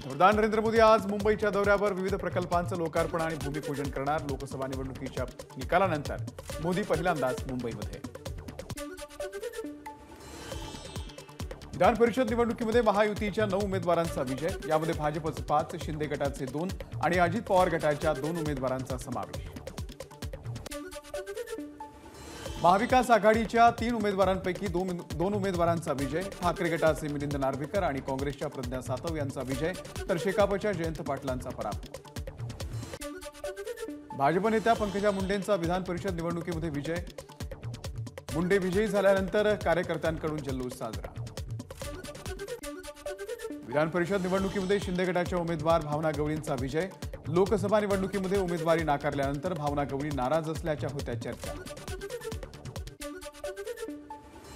पंतप्रधान नरेंद्र मोदी आज मुंबईच्या दौऱ्यावर विविध प्रकल्पांचं लोकार्पण आणि भूमिपूजन करणार। लोकसभा निवडणुकीच्या निकालानंतर मोदी पहिल्यांदाच मुंबईमध्ये। विधान परिषद निवडणुकीमध्ये महायुतीच्या 9 उमेदवारांचा विजय। यामध्ये भाजपचे 5, शिंदे गटाचे 2 आणि अजित पवार गटाच्या 2 उमेदवारांचा समावेश। महाविकास आघाडीच्या 3 उमेदवारांपैकी 2 उमेदवारांचा विजय। ठाकरे गटाचे मिलिंद नार्वेकर आणि काँग्रेसच्या प्रज्ञा सातव यांचा विजय, तर शेकापच्या जयंत पाटलांचा पराभव। भाजप नेत्या पंकजा मुंडेंचा विधान परिषद निवडणुकीमध्ये विजय। मुंडे विजयी झाल्यानंतर कार्यकर्त्यांकडून जल्लोष साजरा। विधान परिषद निवडणुकीमध्ये शिंदे गटाच्या उमेदवार भावना गवळींचा विजय। लोकसभा निवडणुकीमध्ये उमेदवारी नाकारल्यानंतर भावना गवळी नाराज असल्याच्या होत्या चर्चा।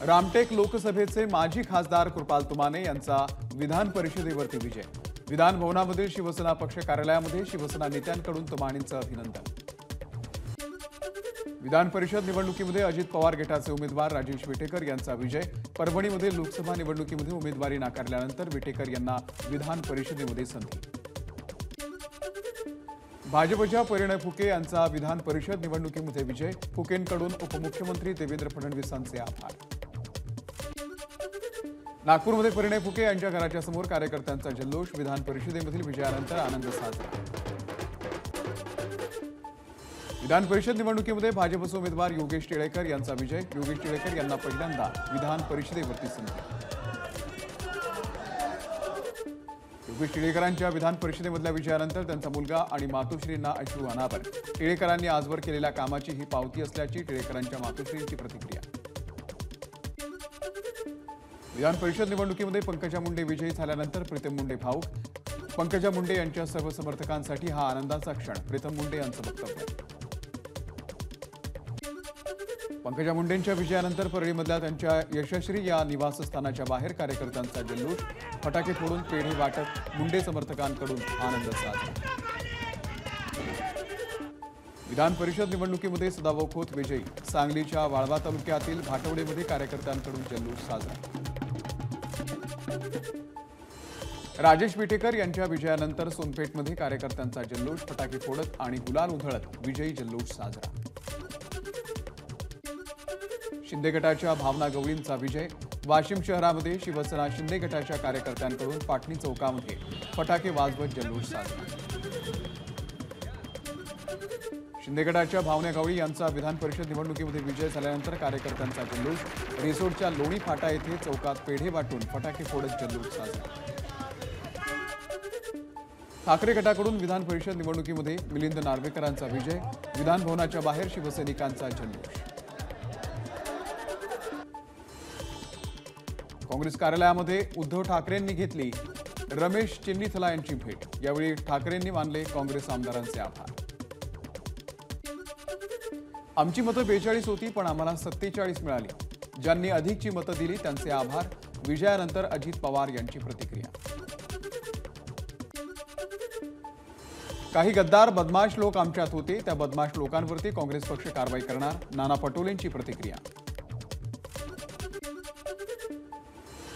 रामटेक लोकसभेचे माजी खासदार कृपाल तुमाने यांचा विधान परिषदेवरती विजय। विधान भवनामधील शिवसेना पक्ष कार्यालयामध्ये शिवसेना नेत्यांकडून तुमानेंचं अभिनंदन। विधान परिषद निवडणुकीमध्ये अजित पवार गटाचे उमेदवार राजेश विटेकर यांचा विजय। परभणीमध्ये लोकसभा निवडणुकीमध्ये उमेदवारी नाकारल्यानंतर विटेकर यांना विधान परिषदेमध्ये संधी। भाजपच्या परिणय फुके यांचा विधान परिषद निवडणुकीमध्ये विजय। फुकेंकडून उपमुख्यमंत्री देवेंद्र फडणवीसांचे आभार। नागपूरमध्ये परिणय फुके यांच्या घराच्या समोर कार्यकर्त्यांचा जल्लोष। विधान परिषदेमधील विजयानंतर आनंद साजरा। विधान परिषद निवडणुकीमध्ये भाजपचे उमेदवार योगेश टिळेकर यांचा विजय। योगेश टिळेकर यांना पहिल्यांदा विधान परिषदेवरती संधी। योगेश टिळेकरांच्या विधान परिषदेमधल्या विजयानंतर त्यांचा मुलगा आणि मातोश्रींना अश्रू अनावर। टिळेकरांनी आजवर केलेल्या कामाची ही पावती असल्याची टिळेकरांच्या मातोश्रींची प्रतिक्रिया। विधान परिषद निवडणुकीमध्ये पंकजा मुंडे विजयी झाल्यानंतर प्रीतम मुंडे भाऊक। पंकजा मुंडे यांच्या सर्व समर्थकांसाठी हा आनंदाचा क्षण, प्रीतम मुंडे यांचं वक्तव्य। पंकजा मुंडेंच्या विजयानंतर परळीमधल्या त्यांच्या यशश्री या निवासस्थानाच्या बाहेर कार्यकर्त्यांचा जल्लोष। फटाके फोडून पेढे वाटप, मुंडे समर्थकांकडून आनंद साजरा। विधान परिषद निवडणुकीमध्ये सदाभाऊ खोत विजयी। सांगलीच्या वाळवा तालुक्यातील भाटवडेमध्ये कार्यकर्त्यांकडून जल्लोष साजरा। राजेश विटेकर यांच्या विजयानंतर सोनपेठमध्ये कार्यकर्त्यांचा जल्लोष। फटाके फोडत आणि गुलाल उधळत विजयी जल्लोष साजरा। शिंदे गटाच्या भावना गवळींचा विजय। वाशिम शहरामध्ये शिवसेना शिंदे गटाच्या कार्यकर्त्यांकडून पाटणी चौकामध्ये फटाके वाजवत जल्लोष साजरा। शिंदे गटाच्या भावना गवळी यांचा विधान परिषद निवडणुकीमध्ये विजय झाल्यानंतर कार्यकर्त्यांचा जल्लोष। रिसोडच्या लोणी फाटा येथे चौकात पेढे वाटून फटाके फोडत जल्लोष साजरा। ठाकरे गटाकडून विधान परिषद निवडणुकीमध्ये मिलिंद नार्वेकरांचा विजय। विधान भवनाच्या बाहेर शिवसैनिकांचा जल्लोष। काँग्रेस कार्यालयामध्ये उद्धव ठाकरेंनी घेतली रमेश चेन्नीथला यांची भेट। यावेळी ठाकरेंनी मानले काँग्रेस आमदारांचे आभार। आमची मतं 42 होती, पण आम्हाला 47 मिळाली। ज्यांनी अधिकची मतं दिली त्यांचे आभार। विजयानंतर अजित पवार यांची प्रतिक्रिया। काही गद्दार बदमाश लोक आमच्यात होते, त्या बदमाश लोकांवरती काँग्रेस पक्ष कारवाई करणार। नाना पटोलेंची प्रतिक्रिया।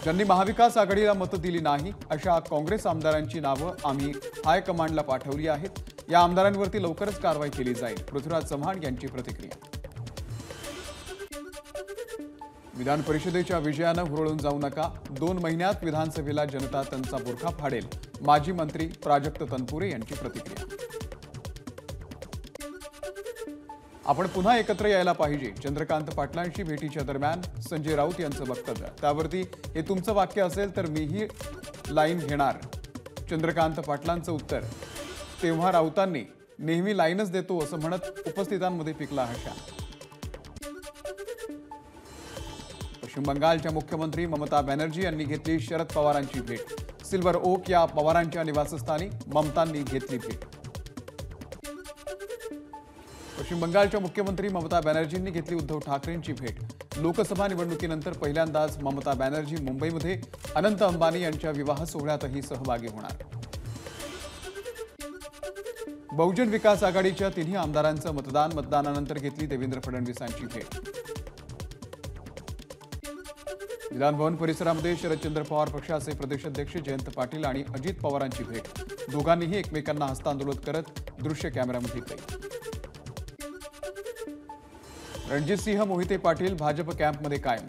ज्यांनी महाविकास आघाडीला मतं दिली नाही अशा काँग्रेस आमदारांची नावं आम्ही हायकमांडला पाठवली आहेत। या आमदारांवरती लवकरच कारवाई केली जाईल। पृथ्वीराज चव्हाण यांची प्रतिक्रिया। विधान परिषदेच्या विजयानं हुरळून जाऊ नका। 2 महिन्यात विधानसभेला जनता त्यांचा बुरखा फाडेल। माजी मंत्री प्राजक्त तनपुरे यांची प्रतिक्रिया। आपण पुन्हा एकत्र यायला पाहिजे। चंद्रकांत पाटलांशी भेटीच्या दरम्यान संजय राऊत यांचं वक्तव्य। त्यावरती हे तुमचं वाक्य असेल तर मीही लाईन घेणार। चंद्रकांत पाटलांचं उत्तर। तेव्हा राऊतांनी नेहमी लाईनच देतो असं म्हणत उपस्थितांमध्ये पिकला हशा। पश्चिम बंगालच्या मुख्यमंत्री ममता बॅनर्जी यांनी घेतली शरद पवारांची भेट। सिल्वर ओक या पवारांच्या निवासस्थानी ममतांनी घेतली भेट। पश्चिम बंगालच्या मुख्यमंत्री ममता बॅनर्जींनी घेतली उद्धव ठाकरेंची भेट। लोकसभा निवडणुकीनंतर पहिल्यांदाच ममता बॅनर्जी मुंबईमध्ये अनंत अंबानी यांच्या विवाह सोहळ्यातही सहभागी होणार। बहुजन विकास आघाडीच्या 3 आमदारांचं मतदानानंतर घेतली देवेंद्र फडणवीसांची भेट। विधानभवन परिसरामध्ये शरदचंद्र पवार पक्षाचे प्रदेशाध्यक्ष जयंत पाटील आणि अजित पवारांची भेट. दोघांनीही एकमेकांना हस्तांदोलन करत दृश्य कॅमेऱ्यामध्ये कैद. रणजितसिंह मोहिते पाटील भाजप कॅम्पमध्ये कायम.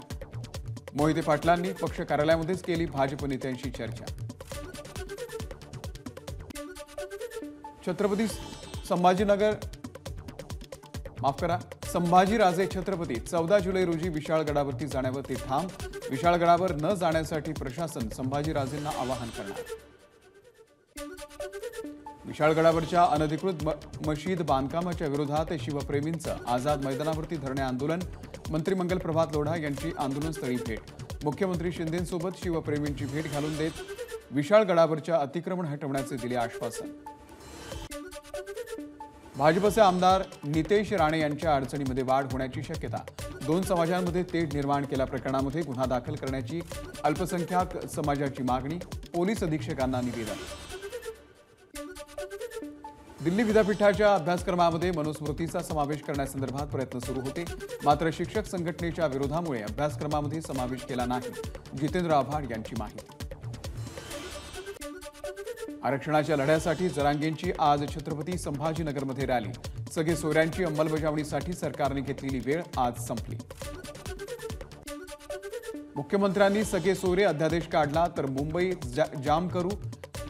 मोहिते पाटलांनी पक्ष कार्यालयामध्येच केली भाजप नेत्यांशी चर्चा. छत्रपती संभाजीराजे छत्रपती 14 जुलै रोजी विशाळगडावरती जाण्यावर ते ठाम. विशाळगडावर न जाण्यासाठी प्रशासन संभाजीराजेंना आवाहन करणार. विशाळगडावरच्या अनधिकृत मशीद बांधकामाच्या विरोधात शिवप्रेमींचं आझाद मैदानावरती धरणे आंदोलन. मंत्री मंगल प्रभात लोढा यांची आंदोलनस्थळी भेट. मुख्यमंत्री शिंदेंसोबत शिवप्रेमींची भेट घालून देत विशाळगडावरच्या अतिक्रमण हटवण्याचे दिले आश्वासन. भाजपचे आमदार नितेश राणे यांच्या अडचणीमध्ये वाढ होण्याची शक्यता. 2 समाजांमध्ये तेढ निर्माण केल्या प्रकरणामध्ये गुन्हा दाखल करण्याची अल्पसंख्याक समाजाची मागणी. पोलीस अधीक्षकांना निवेदन. दिल्ली विद्यापीठाच्या अभ्यासक्रमामध्ये मनुस्मृतीचा समावेश करण्यासंदर्भात प्रयत्न सुरू होते. मात्र शिक्षक संघटनेच्या विरोधामुळे अभ्यासक्रमामध्ये समावेश केला नाही. जितेंद्र आव्हाड यांची माहिती. आरक्षणाच्या लढ्यासाठी जरांगेंची आज छत्रपती संभाजीनगरमध्ये रॅली. सगळे सोयऱ्यांची अंमलबजावणीसाठी सरकारने घेतलेली वेळ आज संपली. मुख्यमंत्र्यांनी सगळे सोयरे अध्यादेश काढला तर मुंबई जाम करू.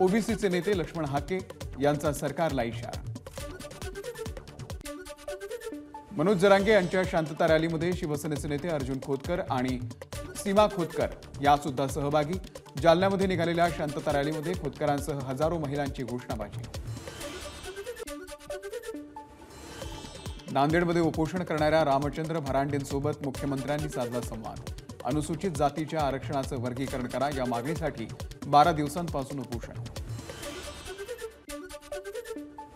ओबीसीचे नेते लक्ष्मण हाके यांचा सरकारला इशारा. मनोज जरांगे यांच्या शांतता रॅलीमध्ये शिवसेनेचे नेते अर्जुन खोतकर आणि सीमा खोतकर या सुद्धा सहभागी. जालन्यामध्ये निघालेल्या शांतता रॅलीमध्ये खोतकरांसह हजारो महिलांची घोषणाबाजी. नांदेडमध्ये उपोषण करणाऱ्या रामचंद्र भरांडेंसोबत मुख्यमंत्र्यांनी साधला संवाद. अनुसूचित जातीच्या आरक्षणाचं वर्गीकरण करा या मागणीसाठी 12 दिवसांपासून उपोषण.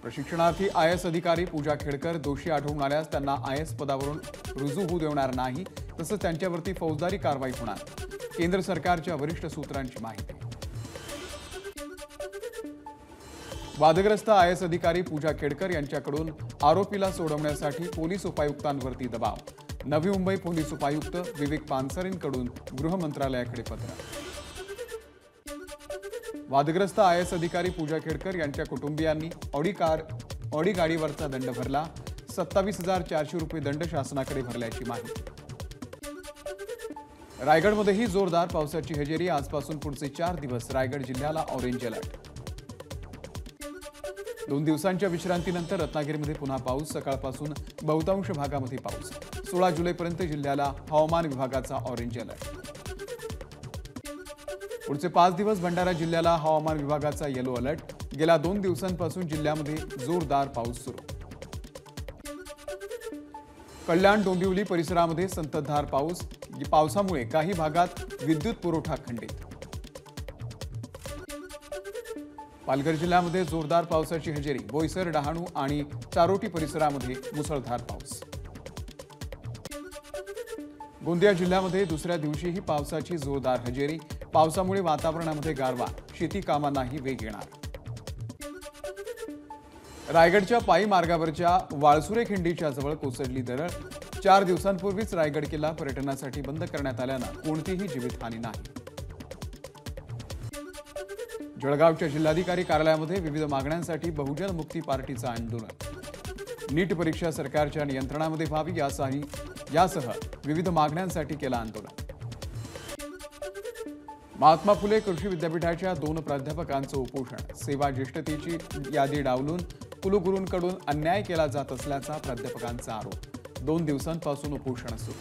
प्रशिक्षणार्थी आयएस अधिकारी पूजा खेडकर दोषी आढळून आल्यास त्यांना आयएस पदावरून रुजू होऊ देणार नाही. तसंच त्यांच्यावरती फौजदारी कारवाई होणार. केंद्र सरकारच्या वरिष्ठ सूत्रांची माहिती. वादग्रस्त आयएस अधिकारी पूजा खेडकर यांच्याकडून आरोपीला सोडवण्यासाठी पोलीस उपायुक्तांवरती दबाव. नवी मुंबई पोलीस उपायुक्त विवेक पानसरेंकडून गृह मंत्रालयाकडे पत्र. वादग्रस्त आयएस अधिकारी पूजा खेडकर यांच्या कुटुंबियांनी ऑडी गाडीवरचा दंड भरला. 27,400 रुपये दंड शासनाकडे भरल्याची माहिती. रायगडमध्येही जोरदार पावसाची हजेरी. आजपासून पुढचे 4 दिवस रायगड जिल्ह्याला ऑरेंज अलर्ट. 2 दिवसांच्या विश्रांतीनंतर रत्नागिरीमध्ये पुन्हा पाऊस. सकाळपासून बहुतांश भागामध्ये पाऊस. 16 जुलैपर्यंत जिल्ह्याला हवामान विभागाचा ऑरेंज अलर्ट. पुढचे 5 दिवस भंडारा जिल्ह्याला हवामान विभागाचा येलो अलर्ट. गेल्या 2 दिवसांपासून जिल्ह्यामध्ये जोरदार पाऊस सुरू. कल्याण डोंबिवली परिसरामध्ये संततधार पाऊस. पावसामुळे काही भागात विद्युत पुरवठा खंडित. पालघर जिल्ह्यामध्ये जोरदार पावसाची हजेरी. बोईसर, डहाणू आणि चारोटी परिसरामध्ये मुसळधार पाऊस. गोंदिया जिल्ह्यामध्ये दुसऱ्या दिवशीही पावसाची जोरदार हजेरी. पावसामुळे वातावरणामध्ये गारवा. शेती कामांनाही वेग येणार. रायगडच्या पायी मार्गावरच्या वाळसुरे खिंडीच्या जवळ कोसळली दरड. 4 दिवसांपूर्वीच रायगड किल्ला पर्यटनासाठी बंद करण्यात आल्यानं कोणतीही जीवितहानी नाही. जळगावच्या जिल्हाधिकारी कार्यालयामध्ये विविध मागण्यांसाठी बहुजन मुक्ती पार्टीचं आंदोलन. नीट परीक्षा सरकारच्या नियंत्रणामध्ये व्हावी यासह विविध मागण्यांसाठी केलं आंदोलन. महात्मा फुले कृषी विद्यापीठाच्या 2 प्राध्यापकांचं उपोषण. सेवा ज्येष्ठतेची यादी डावलून कुलगुरूंकडून अन्याय केला जात असल्याचा प्राध्यापकांचा आरोप. 2 दिवसांपासून उपोषण सुरू.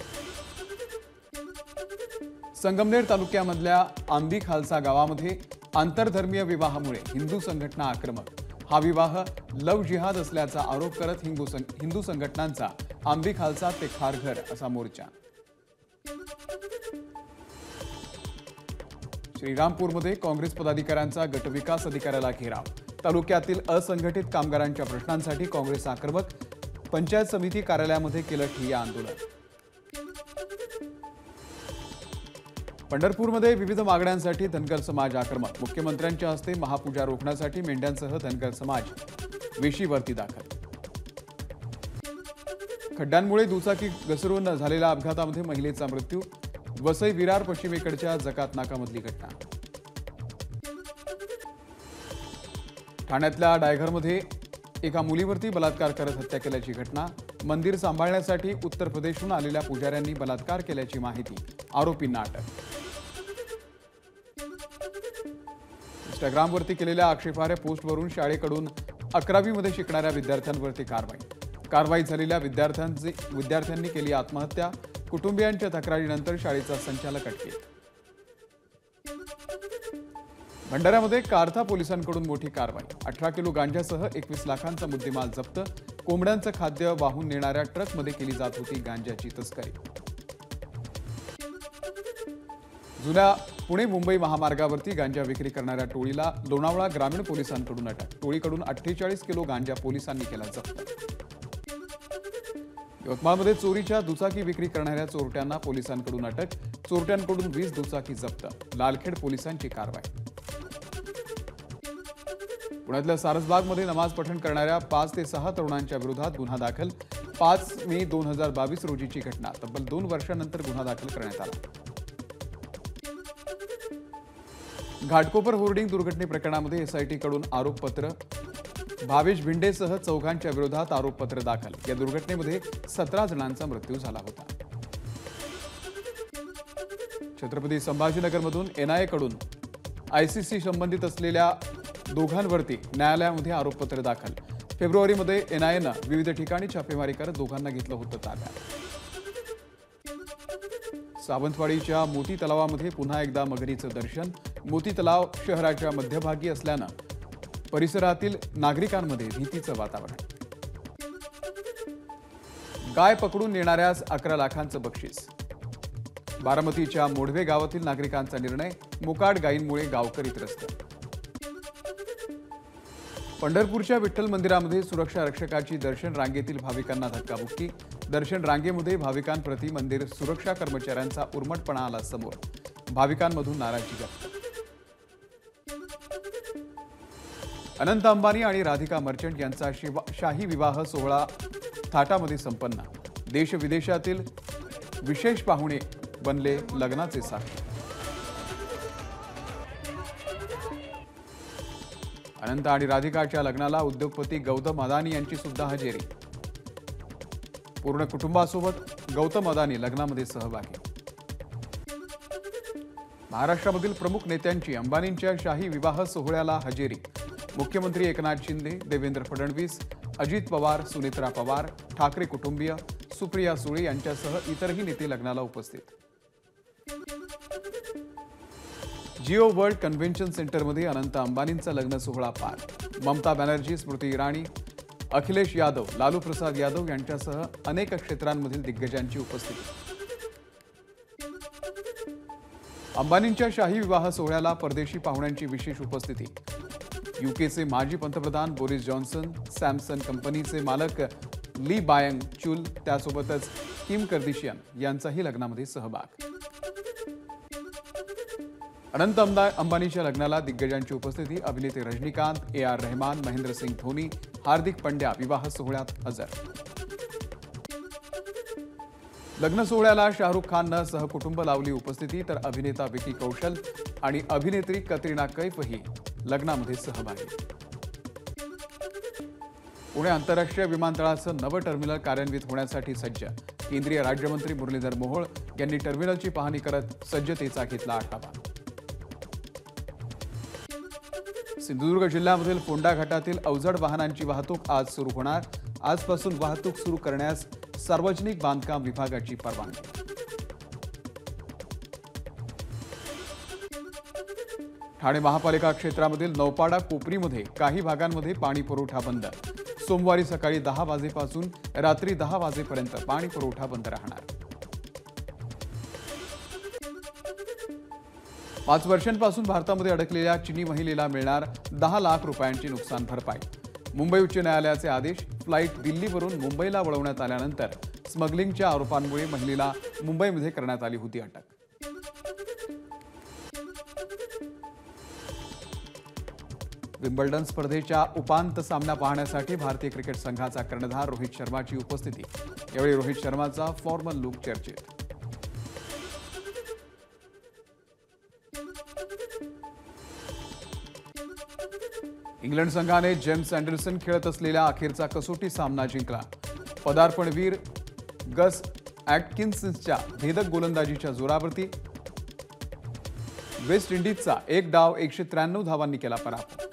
संगमनेर तालुक्यामधल्या आंबी खालसा गावामध्ये आंतरधर्मीय विवाहामुळे हिंदू संघटना आक्रमक. हा विवाह लव जिहाद असल्याचा आरोप करत हिंदू संघटनांचा आंबी खालसा ते खारघर असा मोर्चा. श्रीरामपूरमध्ये काँग्रेस पदाधिकाऱ्यांचा गटविकास अधिकाऱ्याला घेराव. तालुक्यातील असंघटित कामगारांच्या प्रश्नांसाठी काँग्रेस आक्रमक. पंचायत समिती कार्यालयामध्ये केलं ठिय्या आंदोलन. पंढरपूरमध्ये विविध मागण्यांसाठी धनगर समाज आक्रमक. मुख्यमंत्र्यांच्या हस्ते महापूजा रोखण्यासाठी मेंढ्यांसह धनगर समाज वेशीवरती दाखल. खड्ड्यांमुळे दुचाकी घसरून झालेल्या अपघातामध्ये महिलेचा मृत्यू. वसई विरार पश्चिमेकडच्या जकात नाकामधली घटना. ठाण्यातल्या डायघरमध्ये एका मुलीवरती बलात्कार करत हत्या केल्याची घटना. मंदिर सांभाळण्यासाठी उत्तर प्रदेशहून आलेल्या पुजाऱ्यांनी बलात्कार केल्याची माहिती. आरोपींना अटक. इंस्टाग्रामवरती केलेल्या आक्षेपार्ह पोस्टवरून शाळेकडून 11वी मध्ये शिकणाऱ्या विद्यार्थ्यांवरती कारवाई झालेल्या विद्यार्थ्यांनी केली आत्महत्या. कुटुंबियांच्या तक्रारीनंतर शाळेचा संचालक अटकेत. भंडाऱ्यामध्ये कार्था पोलिसांकडून मोठी कारवाई. 18 किलो गांजासह 21 लाखांचा मुद्देमाल जप्त. कोंबड्यांचं खाद्य वाहून नेणाऱ्या ट्रकमध्ये केली जात होती गांजाची तस्करी. जुन्या पुणे मुंबई महामार्गावरती गांजा विक्री करणाऱ्या टोळीला लोणावळा ग्रामीण पोलिसांकडून अटक. टोळीकडून 48 किलो गांजा पोलिसांनी केला जप्त. यवतमाळमध्ये चोरीच्या दुचाकी विक्री करणाऱ्या चोरट्यांना पोलिसांकडून अटक. चोरट्यांकडून 20 दुचाकी जप्त. लालखेड पोलिसांची कारवाई. पुण्यातल्या सारसबागमध्ये नमाज पठण करणाऱ्या 5 ते 6 तरुणांच्या विरोधात गुन्हा दाखल. 5 मे 2022 रोजीची घटना. तब्बल 2 वर्षांनंतर गुन्हा दाखल करण्यात आला. घाटकोपर होर्डिंग दुर्घटनेप्रकरणामध्ये एसआयटीकडून आरोपपत्र. भावेश भिंडेसह 4 विरोधात आरोपपत्र दाखल. या दुर्घटनेमध्ये 17 जणांचा मृत्यू झाला होता. छत्रपती संभाजीनगरमधून एनआयएकडून आयसीसी संबंधित असलेल्या दोघांवरती न्यायालयामध्ये आरोपपत्र दाखल. फेब्रुवारीमध्ये एनआयएनं विविध ठिकाणी छापेमारी करत दोघांना घेतलं होतं ताब्यात. सावंतवाडीच्या मोती तलावामध्ये पुन्हा एकदा मगरीचं दर्शन. मोती तलाव शहराच्या मध्यभागी असल्यानं परिसरातील नागरिकांमध्ये भीतीचं वातावरण. गाय पकडून नेणाऱ्यास 11 लाखांचं बक्षीस. बारामतीच्या मोढवे गावातील नागरिकांचा निर्णय. मुकाट गायींमुळे गावकरी त्रस्त. पंढरपूरच्या विठ्ठल मंदिरामध्ये सुरक्षा रक्षकाची दर्शन रांगेतील भाविकांना धक्काबुक्की. दर्शन रांगेमध्ये भाविकांप्रती मंदिर सुरक्षा कर्मचाऱ्यांचा उर्मटपणा आला समोर. भाविकांमधून नाराजी व्यक्त. अनंत अंबानी आणि राधिका मर्चंट यांचा शाही विवाह सोहळा थाटामध्ये संपन्न. देश विदेशातील विशेष पाहुणे बनले लग्नाचे साक्षी. अनंत आणि राधिकाच्या लग्नाला उद्योगपती गौतम अदानी यांची सुद्धा हजेरी. पूर्ण कुटुंबासोबत गौतम अदानी लग्नामध्ये सहभागी. महाराष्ट्रामधील प्रमुख नेत्यांची अंबानींच्या शाही विवाह सोहळ्याला हजेरी. मुख्यमंत्री एकनाथ शिंदे, देवेंद्र फडणवीस, अजित पवार, सुनेत्रा पवार, ठाकरे कुटुंबीय, सुप्रिया सुळे यांच्यासह इतरही नेते लग्नाला उपस्थित. जिओ वर्ल्ड कन्व्हेन्शन सेंटरमध्ये अनंत अंबानींचा लग्न सोहळा पार. ममता बॅनर्जी, स्मृती इराणी, अखिलेश यादव, लालू प्रसाद यादव यांच्यासह अनेक क्षेत्रांमधील दिग्गजांची उपस्थिती. अंबानींच्या शाही विवाह सोहळ्याला परदेशी पाहुण्यांची विशेष उपस्थिती. यूकेचे माजी पंतप्रधान बोरिस जॉन्सन, सॅमसंग कंपनीचे मालक ली बायंग चुल, त्यासोबतच किम कर्दिशियन यांचाही लग्नामध्ये सहभाग. अनंत अंबानीच्या लग्नाला दिग्गजांची उपस्थिती. अभिनेते रजनीकांत, AR रहमान, महेंद्रसिंग धोनी, हार्दिक पंड्या विवाह सोहळ्यात हजर. लग्न सोहळ्याला शाहरुख खाननं सहकुटुंब लावली उपस्थिती. तर अभिनेता विकी कौशल आणि अभिनेत्री कतरिना कैफही लग्नामध्ये सहभागी. पुणे आंतरराष्ट्रीय विमानतळाचं नवं टर्मिनल कार्यान्वित होण्यासाठी सज्ज. केंद्रीय राज्यमंत्री मुरलीधर मोहोळ यांनी टर्मिनलची पाहणी करत सज्जतेचा घेतला आढावा. सिंधुदुर्ग जिल्ह्यामधील फोंडा घाटातील अवजड वाहनांची वाहतूक आज सुरू होणार. आजपासून वाहतूक सुरू करण्यास सार्वजनिक बांधकाम विभागाची परवानगी. ठाणे महापालिका क्षेत्रामधील नौपाडा कोपरीमध्ये काही भागांमध्ये पाणी पुरवठा बंद. सोमवारी सकाळी 10 वाजेपासून रात्री 10 वाजेपर्यंत पाणी पुरवठा बंद राहणार. 5 वर्षांपासून भारतामध्ये अडकलेल्या चिनी महिलेला मिळणार 10 लाख रुपयांची नुकसान भरपाई. मुंबई उच्च न्यायालयाचे आदेश. फ्लाईट दिल्लीवरून मुंबईला वळवण्यात आल्यानंतर स्मगलिंगच्या आरोपांमुळे महिलेला मुंबईमध्ये करण्यात आली होती अटक. विम्बल्डन स्पर्धेच्या उपांत्य सामना पाहण्यासाठी भारतीय क्रिकेट संघाचा कर्णधार रोहित शर्माची उपस्थिती. यावेळी रोहित शर्माचा फॉर्मल लुक चर्चेत. इंग्लंड संघाने जेम्स अँडरसन खेळत असलेला अखेरचा कसोटी सामना जिंकला. पदार्पणवीर गस ॲटकिन्सनच्या भेदक गोलंदाजीच्या जोरावरती वेस्ट इंडिजचा एक डाव 193 धावांनी केला पराभव.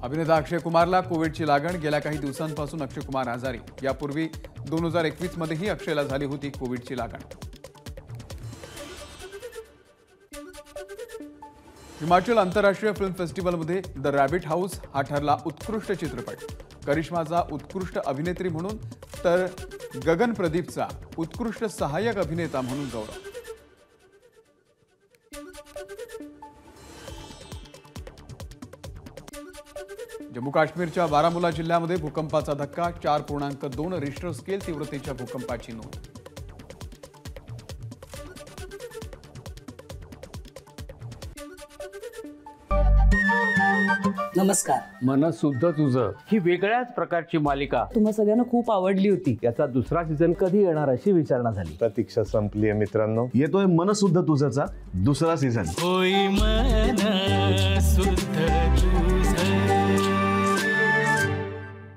अभिनेता अक्षय कुमारला कोविडची लागण. गेल्या काही दिवसांपासून अक्षय कुमार आजारी. यापूर्वी 2021 मध्येही अक्षयला झाली होती कोविडची लागण. हिमाचल आंतरराष्ट्रीय फिल्म फेस्टिवलमध्ये द रॅबिट हाऊस हा ठरला उत्कृष्ट चित्रपट. करिश्माचा उत्कृष्ट अभिनेत्री म्हणून तर गगन प्रदीपचा उत्कृष्ट सहाय्यक अभिनेता म्हणून गौरव. जम्मू काश्मीरच्या बारामुल्ला जिल्ह्यामध्ये भूकंपाचा धक्का. 4.2 रिश्टर स्केल तीव्रतेच्या भूकंपाची नोंद. नमस्कार. मन सुद्धा तुझं ही वेगळ्याच प्रकारची मालिका तुम्हा सगळ्यांना खूप आवडली होती. याचा दुसरा सीझन कधी येणार अशी विचारणा झाली. प्रतीक्षा संपली आहे मित्रांनो. येतोय मन सुद्धा तुझाचा दुसरा सीझन. होई मन सुद्धा